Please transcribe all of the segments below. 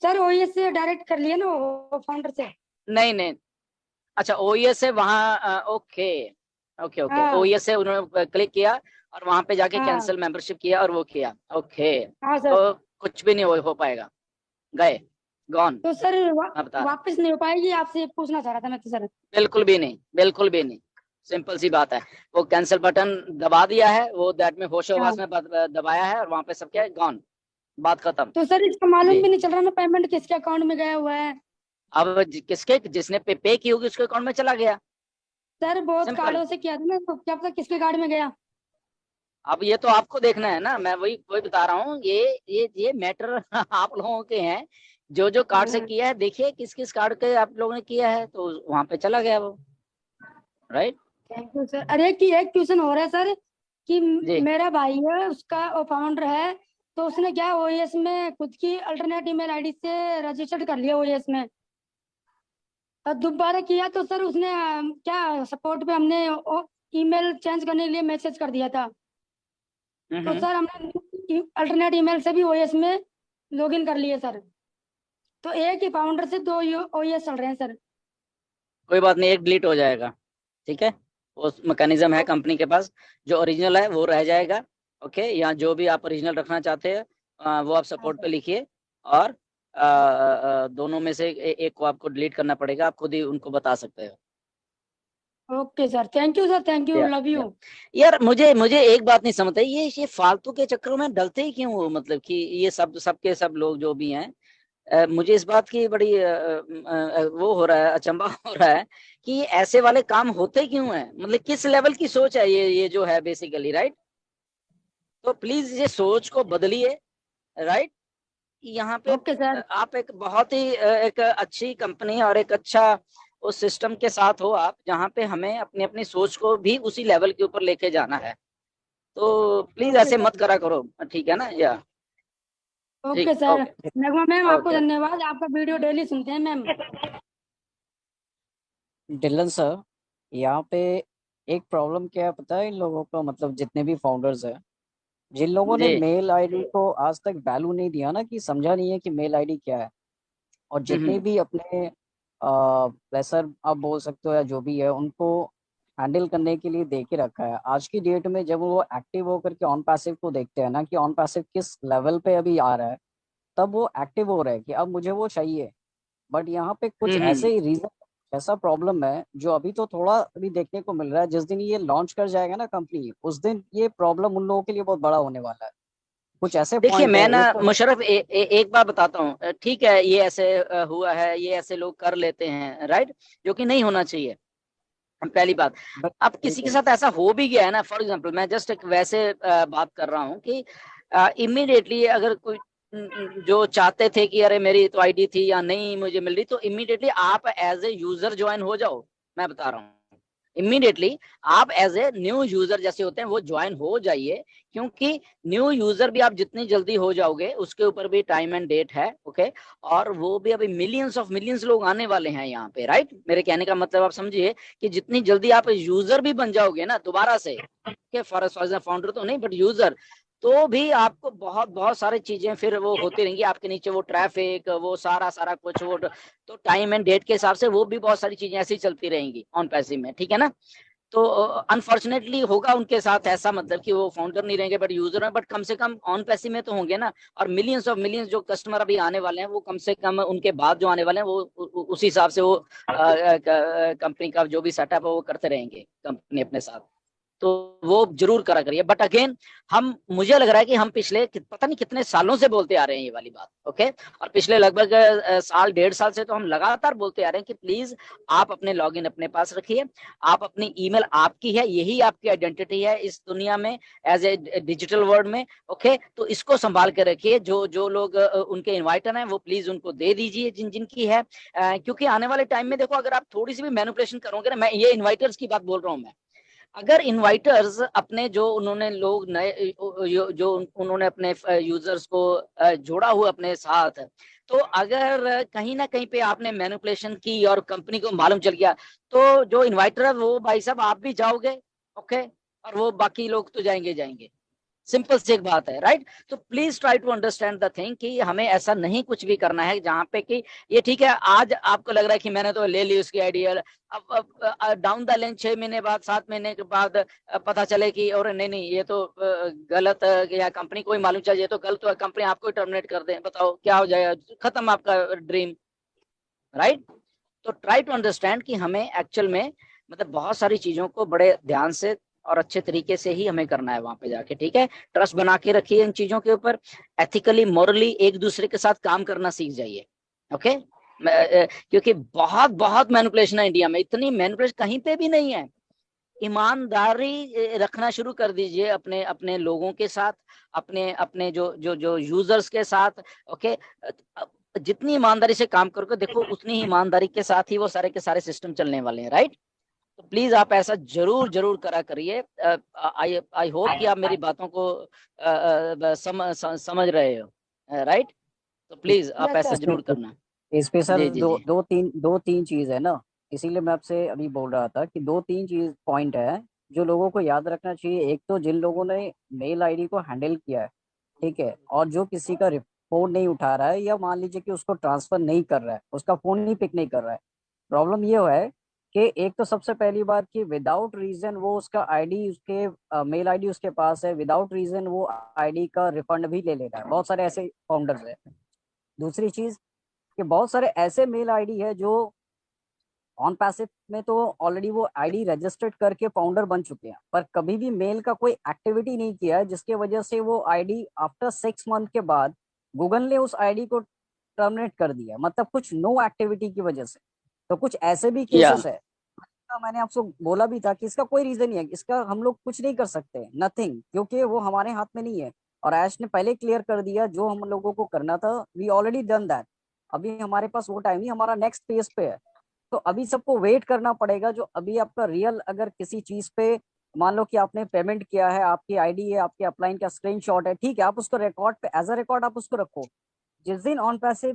Sir OS से direct कर लिए ना वो फाउंडर से। नहीं नहीं, अच्छा ओईएस से वहाँ, ओके ओके ओके, हाँ ओईएस से उन्होंने क्लिक किया और वहां पे जाके हाँ कैंसिल मेंबरशिप किया और वो किया, ओके। हाँ सर। तो कुछ भी नहीं हो पाएगा, गए, गॉन। तो सर मैं बता रहा हूँ, वापस नहीं हो पाएगी, आपसे पूछना चाह रहा था मैं तो सर। बिल्कुल भी नहीं, बिल्कुल भी नहीं। सिंपल सी बात है, वो कैंसिल बटन दबा दिया है, वो दैट में होशोवास हाँ में दबाया है और वहां पे सब क्या है, गॉन, बात खत्म। तो सर इसका मालूम जी, भी नहीं चल रहा ना पेमेंट किसके अकाउंट में गया हुआ है। अब किसके, जिसने पे की होगी उसके अकाउंट में चला गया, सर बहुत सिंपल। कार्डों से किया था ना, तो क्या पता किसके कार्ड में गया। अब ये तो आपको देखना है ना, मैं वही वही बता रहा हूँ, ये मैटर आप लोगों के हैं। जो जो कार्ड से हाँ किया है, देखिए किस किस कार्ड के आप लोगों ने किया है, तो वहां पे चला गया वो, राइट। Thank you sir. अरे कि एक क्वेश्चन हो रहा है सर कि जी, मेरा भाई है, उसका वो फाउंडर है, तो उसने क्या ओएस में खुद की अल्टरनेट ईमेल आईडी से रजिस्टर्ड कर लिया ओएस में। और दोबारा किया तो सर उसने क्या सपोर्ट पे हमने ईमेल चेंज करने के लिए मैसेज कर दिया था। तो हम्म, सर हमने अल्टरनेट ईमेल से भी ओएस में लॉगिन कर लिए सर। तो एक ही फाउंडर से दो ओएस चल रहे हैं सर। कोई बात नहीं, एक डिलीट हो जाएगा, ठीक है। वो मैकेनिज्म है तो कंपनी के पास, जो ओरिजिनल है वो रह जाएगा, ओके। या जो भी आप ओरिजिनल रखना चाहते हैं, वो आप हाँ सपोर्ट सर। पे लिखिए। और दोनों में से एक को आपको डिलीट करना पड़ेगा, आप खुद ही उनको बता सकते हो। Okay sir, thank you sir, thank you, या, लव या। यू। यार मुझे मुझे एक बात नहीं समझता, ये फालतू के चक्करों में डलते ही क्यों हो, मतलब कि ये सब सब लोग जो भी हैं, मुझे इस बात की बड़ी वो हो रहा है, अचंभा हो रहा है कि ये ऐसे वाले काम होते क्यों हैं, मतलब किस लेवल की सोच है ये जो है बेसिकली, राइट। तो प्लीज ये सोच को बदलिए, राइट। यहाँ पे ओके सर। आप एक बहुत ही एक अच्छी कंपनी और एक अच्छा उस सिस्टम के साथ हो आप, जहाँ पे हमें अपनी अपनी सोच को भी उसी लेवल के ऊपर लेके जाना है। तो प्लीज ओके ऐसे सर। मत करा करो, ठीक है ना, या ओके ठीक, सर। ओके नगमा मैम आपको ओके। धन्यवाद, आपका वीडियो डेली सुनते हैं मैम। डिलन सर, यहाँ पे एक प्रॉब्लम क्या है पता है इन लोगों का, मतलब जितने भी फाउंडर्स हैं, जिन लोगों ने जी, मेल आईडी को आज तक वैल्यू नहीं दिया ना, कि समझा नहीं है कि मेल आईडी क्या है, और जितने हम्म, भी अपने प्रेशर आप बोल सकते हो या जो भी है, उनको हैंडल करने के लिए दे के रखा है। आज की डेट में जब वो एक्टिव होकर के ऑन पैसिव को देखते हैं ना, कि ऑन पैसिव किस लेवल पे अभी आ रहा है, तब वो एक्टिव हो रहा है कि अब मुझे वो चाहिए। बट यहाँ पे कुछ हम्म। ऐसे ही रीजन, ऐसा प्रॉब्लम है जो अभी तो थोड़ा अभी देखने को मिल रहा है। जिस दिन ये लॉन्च कर जाएगा ना कंपनी, उस दिन ये प्रॉब्लम उन लोगों के लिए बहुत बड़ा होने वाला है। कुछ ऐसे देखिए पॉइंट है, मैं ना एक तो मुशर्रफ, एक बात बताता हूँ, ठीक है ये ऐसे हुआ है, ये ऐसे लोग कर लेते हैं, राइट, जो कि नहीं होना चाहिए, पहली बात। अब किसी के बिल्कुल। साथ ऐसा हो भी गया है ना, फॉर एग्जांपल मैं जस्ट एक वैसे बात कर रहा हूँ कि इमीडिएटली अगर कोई जो चाहते थे कि अरे मेरी तो आईडी थी या नहीं मुझे मिल रही, तो इमीडिएटली आप एज ए यूजर ज्वाइन हो जाओ, मैं बता रहा हूँ। इमीडिएटली आप एज ए न्यू यूजर जैसे होते हैं वो ज्वाइन हो जाइए, क्योंकि न्यू यूजर भी आप जितनी जल्दी हो जाओगे उसके ऊपर भी टाइम एंड डेट है, ओके। और वो भी अभी मिलियंस ऑफ मिलियंस लोग आने वाले हैं यहाँ पे, राइट। मेरे कहने का मतलब आप समझिए कि जितनी जल्दी आप यूजर भी बन जाओगे ना दोबारा से, फॉर फाउंडर तो नहीं बट यूजर, तो भी आपको बहुत बहुत सारी चीजें फिर वो होती रहेंगी आपके नीचे, वो ट्रैफिक, वो सारा सारा कुछ, वो तो टाइम एंड डेट के हिसाब से वो भी बहुत सारी चीजें ऐसी चलती रहेंगी ऑन पैसिव में, ठीक है ना। तो अनफॉर्चुनेटली होगा उनके साथ ऐसा, मतलब कि वो फाउंडर नहीं रहेंगे बट यूजर हैं, बट कम से कम ऑन पैसिव में तो होंगे ना। और मिलियंस ऑफ मिलियंस जो कस्टमर अभी आने वाले हैं, वो कम से कम उनके बाद जो आने वाले हैं वो उसी हिसाब से वो कंपनी का जो भी सेटअप है वो करते रहेंगे कंपनी अपने साथ। तो वो जरूर करा करिए, बट अगेन हम, मुझे लग रहा है कि हम पिछले पता नहीं कितने सालों से बोलते आ रहे हैं ये वाली बात, ओके। और पिछले लगभग साल डेढ़ साल से तो हम लगातार बोलते आ रहे हैं कि प्लीज आप अपने लॉगिन अपने पास रखिए, आप अपनी ईमेल आपकी है, यही आपकी आइडेंटिटी है इस दुनिया में, एज ए डिजिटल वर्ल्ड में, ओके। तो इसको संभाल के रखिए, जो जो लोग उनके इन्वाइटर हैं वो प्लीज उनको दे दीजिए जिन जिन की है, क्योंकि आने वाले टाइम में देखो अगर आप थोड़ी सी भी मैनिपुलेशन करोगे ना, मैं ये इन्वाइटर्स की बात बोल रहा हूँ मैं, अगर इनवाइटर्स अपने जो उन्होंने लोग नए जो उन्होंने अपने यूजर्स को जोड़ा हुआ अपने साथ, तो अगर कहीं ना कहीं पे आपने मैनिपुलेशन की और कंपनी को मालूम चल गया, तो जो इन्वाइटर है वो भाई साहब आप भी जाओगे, ओके, और वो बाकी लोग तो जाएंगे जाएंगे। सिंपल सी एक बात है, राइट। तो please try to understand the thing कि हमें ऐसा नहीं कुछ भी करना है जहां पे कि ये ठीक है, आज आपको लग रहा है कि मैंने तो ले ली उसकी आइडिया, अब डाउन द लाइन 6 महीने बाद 7 महीने के बाद पता चले कि और नहीं नहीं ये तो गलत या कंपनी को ही मालूम चाहिए तो गलत है, कंपनी आपको ही टर्मिनेट कर दे, बताओ क्या हो जाएगा, खत्म आपका ड्रीम, राइट। तो ट्राई टू अंडरस्टैंड कि हमें एक्चुअल में मतलब बहुत सारी चीजों को बड़े ध्यान से और अच्छे तरीके से ही हमें करना है वहां पे जाके, ठीक है। ट्रस्ट बना के रखिए इन चीजों के ऊपर, एथिकली मॉरली एक दूसरे के साथ काम करना सीख जाइए, ओके। क्योंकि बहुत बहुत मैनिपुलेशन है इंडिया में, इतनी मैनिपुलेशन कहीं पे भी नहीं है। ईमानदारी रखना शुरू कर दीजिए अपने अपने लोगों के साथ, अपने अपने जो जो जो यूजर्स के साथ, ओके। जितनी ईमानदारी से काम करोगे देखो उतनी ही ईमानदारी के साथ ही वो सारे के सारे सिस्टम चलने वाले हैं, राइट। तो प्लीज आप ऐसा जरूर जरूर करा करिए। आई होप कि आप मेरी बातों को समझ रहे हो, राइट। तो प्लीज आप Yes, ऐसा sir. जरूर करना। इस पे सर जी जी जी दो तीन चीज है ना, इसीलिए मैं आपसे अभी बोल रहा था कि दो तीन चीज पॉइंट है जो लोगों को याद रखना चाहिए। एक तो जिन लोगों ने मेल आईडी को हैंडल किया है, ठीक है, और जो किसी का फोन नहीं उठा रहा है या मान लीजिए कि उसको ट्रांसफर नहीं कर रहा है, उसका फोन नहीं पिक नहीं कर रहा है, प्रॉब्लम ये है कि एक तो सबसे पहली बात कि विदाउट रीजन वो उसका आईडी उसके मेल आईडी उसके पास है, विदाउट रीजन वो आईडी का रिफंड भी ले रहा है। बहुत सारे ऐसे फाउंडर्स है। दूसरी चीज कि बहुत सारे ऐसे मेल आईडी है जो ऑन पैसिव में तो ऑलरेडी वो आईडी रजिस्टर्ड करके फाउंडर बन चुके हैं, पर कभी भी मेल का कोई एक्टिविटी नहीं किया है, जिसके वजह से वो आईडी आफ्टर 6 मंथ के बाद गूगल ने उस आईडी को टर्मिनेट कर दिया, मतलब कुछ नो एक्टिविटी की वजह से। तो कुछ ऐसे भी या केसेस है। मैंने आपको बोला भी था कि इसका कोई रीजन नहीं है, इसका हम लोग कुछ नहीं कर सकते, नथिंग, क्योंकि वो हमारे हाथ में नहीं है। और ऐश ने पहले क्लियर कर दिया जो हम लोगों को करना था, वी ऑलरेडी डन दैट। अभी हमारे पास वो टाइम नहीं, हमारा नेक्स्ट फेज पे है। तो अभी सबको वेट करना पड़ेगा। जो अभी आपका रियल अगर किसी चीज पे मान लो कि आपने पेमेंट किया है, आपकी आईडी है, आपके अपलाइन का स्क्रीनशॉट है, ठीक है, आप उसको रिकॉर्ड पे एज अ रिकॉर्ड आप उसको रखो। जिस दिन ऑन पैसे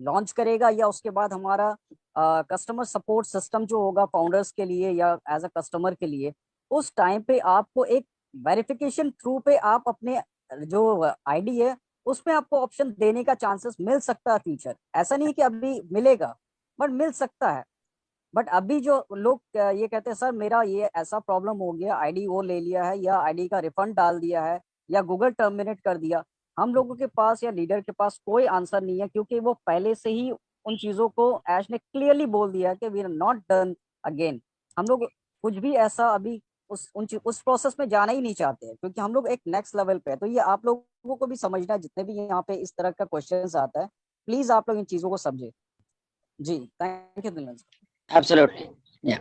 लॉन्च करेगा या उसके बाद हमारा कस्टमर सपोर्ट सिस्टम जो होगा फाउंडर्स के लिए या एज अ कस्टमर के लिए, उस टाइम पे आपको एक वेरिफिकेशन थ्रू पे आप अपने जो आईडी है उसमें आपको ऑप्शन देने का चांसेस मिल सकता है फ्यूचर। ऐसा नहीं कि अभी मिलेगा, बट मिल सकता है। बट अभी जो लोग ये कहते हैं सर मेरा ये ऐसा प्रॉब्लम हो गया, आईडी वो ले लिया है या आईडी का रिफंड डाल दिया है या गूगल टर्मिनेट कर दिया, हम लोगों के पास या लीडर के पास कोई आंसर नहीं है, क्योंकि वो पहले से ही उन चीजों को ऐश ने क्लियरली बोल दिया है कि we are not done again. हम लोग कुछ भी ऐसा अभी उस प्रोसेस में जाना ही नहीं चाहते हैं, क्योंकि हम लोग एक नेक्स्ट लेवल पे है। तो ये आप लोगों को भी समझना है, जितने भी यहाँ पे इस तरह का क्वेश्चन आता है, प्लीज आप लोग इन चीजों को समझे। जी थैंक यू दिलन सर। एब्सोल्युटली या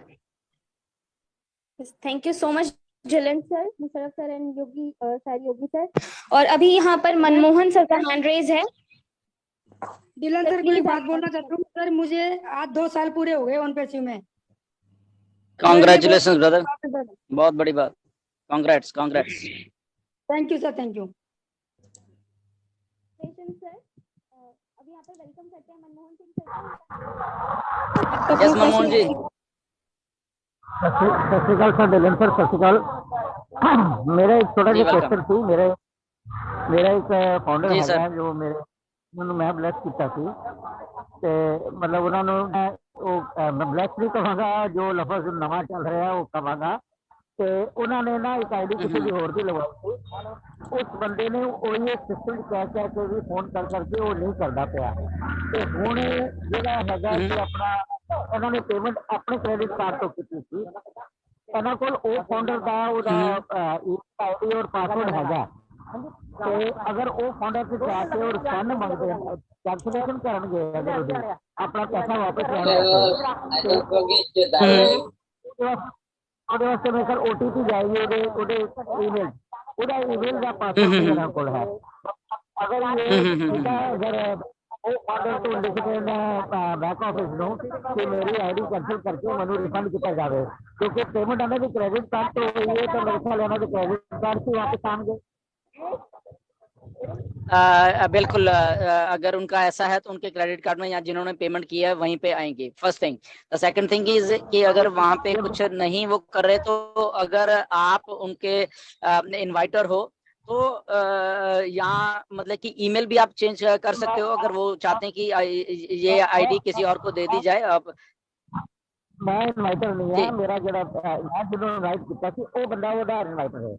थैंक यू सो मच जलन sir, Musharraf sir and Yogi sir, Yogi sir. और अभी यहाँ पर मनमोहन सर का हैंड रेज है। डिलन सर को एक बात बोलना चाहता हूँ सर, मुझे आज 2 साल पूरे हो गए ऑन पैसिव में। कांग्रेचुलेशंस ब्रदर, बहुत बड़ी बात, congrats congrats. Thank you sir, thank you sir. अभी यहाँ पर वेलकम करते हैं मनमोहन सिंह सर। यस मनमोहन जी। सत श्रीकाल सर, दिलन सर सत श्रीकाल। मेरा एक छोटा जी सा वेलकम। क्वेश्चन थी। मेरा एक फाउंडर जी है सर। जो मेरे ਉਹਨੂੰ ਮੈਂ ਬਲੈਸ ਕੀਤਾ ਸੀ, ਤੇ ਮਤਲਬ ਉਹਨਾਂ ਨੂੰ ਮੈਂ ਬਲੈਸ ਨਹੀਂ ਕਹਾਂਗਾ, ਜੋ ਲਫ਼ਜ਼ ਨਵਾਂ ਚੱਲ ਰਿਹਾ ਉਹ ਕਹਾਂਗਾ। ਤੇ ਉਹਨਾਂ ਨੇ ਨਾ ਇੱਕ ਆਈਡੀ ਕਿਸੇ ਦੀ ਹੋਰ ਦੀ ਲਗਵਾਈ ਸੀ, ਉਸ ਬੰਦੇ ਨੇ ਉਹੀ ਸਿਸਟਮ ਕਹਿ ਕੇ ਵੀ ਫੋਨ ਕਰ ਕਰਕੇ ਉਹ ਨਹੀਂ ਕਰਦਾ ਪਿਆ। ਤੇ ਹੁਣ ਜਿਹੜਾ ਹੈਗਾ ਕਿ ਆਪਣਾ ਇਹਨਾਂ ਨੇ ਪੇਮੈਂਟ ਆਪਣੇ ਕ੍ਰੈਡਿਟ ਕਾਰਡ ਤੋਂ ਕੀਤੀ ਸੀ, ਇਹਨਾਂ ਕੋਲ ਉਹ ਫਾਊਂਡਰ ਦਾ ਉਹਦਾ ਆਈਡੀ ਔਰ ਪਾਸਵਰਡ ਹੈਗਾ। ਤੇ ਅਗਰ ਉਹ ਫਾਊਂਡਰ ਤੇ ਜਾ ਕੇ ਔਰ ਸਕੈਨ ਮੰਗਦੇ ਆ, ਕੈਂਸਲੇਸ਼ਨ ਕਰਨਗੇ ਅਗਰ ਉਹਦੀ ਆਪਣਾ ਪੈਸਾ ਵਾਪਸ ਲੈਣਾ ਉਹਦੇ ਵਾਸਤੇ ਮੇਰੇ ਕੋਲ OTP ਜਾਏਗੀ ਉਹਦੇ ਈਮੇਲ, ਉਹਦਾ ਈਮੇਲ ਦਾ ਪਾਸਵਰਡ ਇਹਨਾਂ ਕੋਲ ਹੈ। ਅਗਰ ਅਗਰ ਉਹ ਫਾਊਂਡਰ ਤੋਂ ਲਿਖ ਦੇਣ ਬੈਕ ਆਫਿਸ ਨੂੰ ਕਿ ਮੇਰੀ ਆਈਡੀ ਕੈਂਸਲ ਕਰਕੇ ਮੈਨੂੰ ਰਿਫੰਡ ਕੀਤਾ ਜਾਵੇ, ਕਿਉਂਕਿ ਪੇਮੈਂਟ ਇਹਨਾਂ ਦੇ ਕ੍ਰੈਡਿਟ ਕਾਰਡ ਤੋਂ ਹੋਈ ਹੈ ਤਾਂ ਮੇਰੇ ਖਿਆਲ ਇਹਨਾਂ ਦੇ ਕ੍ਰੈਡਿਟ ਕਾਰਡ से वापस आएंगे। बिल्कुल, अगर उनका ऐसा है तो उनके क्रेडिट कार्ड में या जिन्होंने पेमेंट किया है वहीं पे आएंगे, first thing. The second thing is कि अगर वहां पे कुछ नहीं वो कर रहे, तो अगर आप उनके इनवाइटर हो तो यहाँ मतलब कि ईमेल भी आप चेंज कर सकते हो अगर वो चाहते हैं कि ये आईडी किसी और को दे दी जाए। आप मैं इन्वाइटर नहीं जी। है, मेरा जरा मैं जिन्होंने इन्वाइट किया सी वो बंदा ओदा इन्वाइटर है।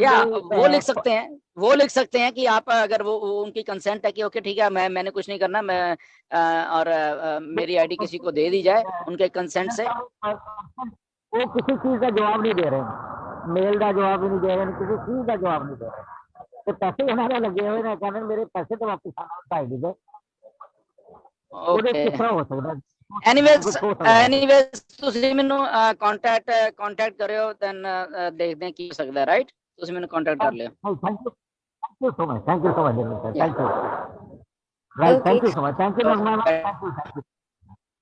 या वो लिख सकते हैं, वो लिख सकते हैं कि आप अगर वो उनकी कंसेंट है कि ओके ठीक है मैंने कुछ नहीं करना, मैं और मेरी आईडी किसी को दे दी जाए उनके कंसेंट से। वो किसी चीज का जवाब नहीं दे रहे, मेल का जवाब भी नहीं दे रहे, किसी चीज का जवाब नहीं दे रहे। तो पैसे हमारे लगे हुए ने, कहने मेरे पैसे तो वापस आना आईडी दे। ਉਹਦੇ ओके किस तरह हो सकता है? एनीवेज ਤੁਸੀਂ ਮੈਨੂੰ कांटेक्ट करियो देन देखते हैं की हो सकता है। राइट, ਤੁਸੀਂ ਮੈਨੂੰ कांटेक्ट कर लियो। Thank you so much. Thank you so much, sir. Yeah. Thank you. Right. Thank Okay. you so much. Thank you, Nagma. Thank you.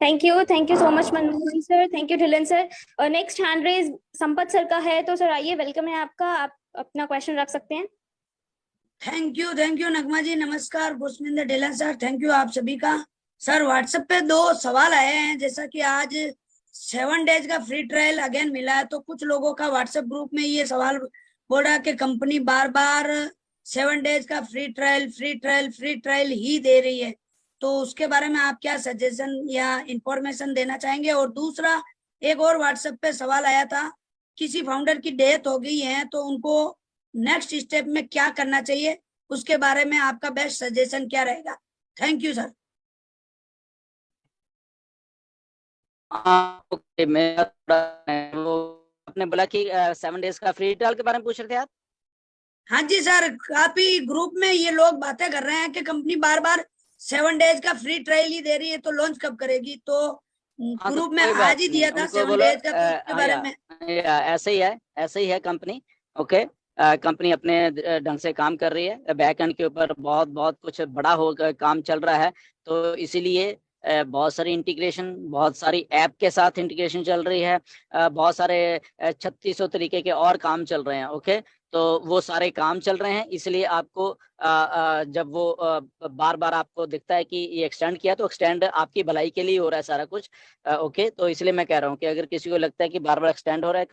Thank you. Thank you so much Manmohan sir, thank you Dhillon sir. और next hand raise Sampat sir का है, तो sir आइए, welcome है आपका, आप अपना question रख सकते हैं। थैंक यू नगमा जी, नमस्कार Pushpinder Dhillon sir, thank you आप सभी का। सर व्हाट्सएप पे 2 सवाल आए हैं, जैसा कि आज 7 डेज का फ्री ट्रायल अगेन मिला है, तो कुछ लोगों का व्हाट्सएप ग्रुप में ये सवाल बोल रहा है कि कंपनी बार बार 7 डेज का फ्री ट्रायल ही दे रही है, तो उसके बारे में आप क्या सजेशन या इंफॉर्मेशन देना चाहेंगे। और दूसरा एक और व्हाट्सएप पे सवाल आया था, किसी फाउंडर की डेथ हो गई है तो उनको नेक्स्ट स्टेप में क्या करना चाहिए, उसके बारे में आपका बेस्ट सजेशन क्या रहेगा। Thank you sir. ओके, मैं वो आपने बोला कि 7 डेज का फ्री ट्रायल के बारे में पूछ रहे थे आप। हाँ जी सर, काफी ग्रुप में ये लोग बातें कर रहे हैं कि कंपनी बार बार 7 डेज का फ्री ट्रायल ही दे रही है, तो लॉन्च कब करेगी। तो ग्रुप में आज ही दिया था 7 डेज का, तो उसके बारे में ऐसे ही है कंपनी। ओके, कंपनी अपने ढंग से काम कर रही है, बैक एंड के ऊपर बहुत कुछ बड़ा हो काम चल रहा है, तो इसीलिए बहुत सारी इंटीग्रेशन, बहुत सारी ऐप के साथ इंटीग्रेशन चल रही है, बहुत सारे 3600 तरीके के और काम चल रहे हैं। ओके, तो वो सारे काम चल रहे हैं, इसलिए आपको जब वो बार बार आपको दिखता है कि ये एक्सटेंड किया, तो एक्सटेंड आपकी भलाई के लिए हो रहा है सारा कुछ। ओके, तो इसलिए मैं कह रहा हूँ कि अगर किसी को लगता है कि बार बार एक्सटेंड हो रहा है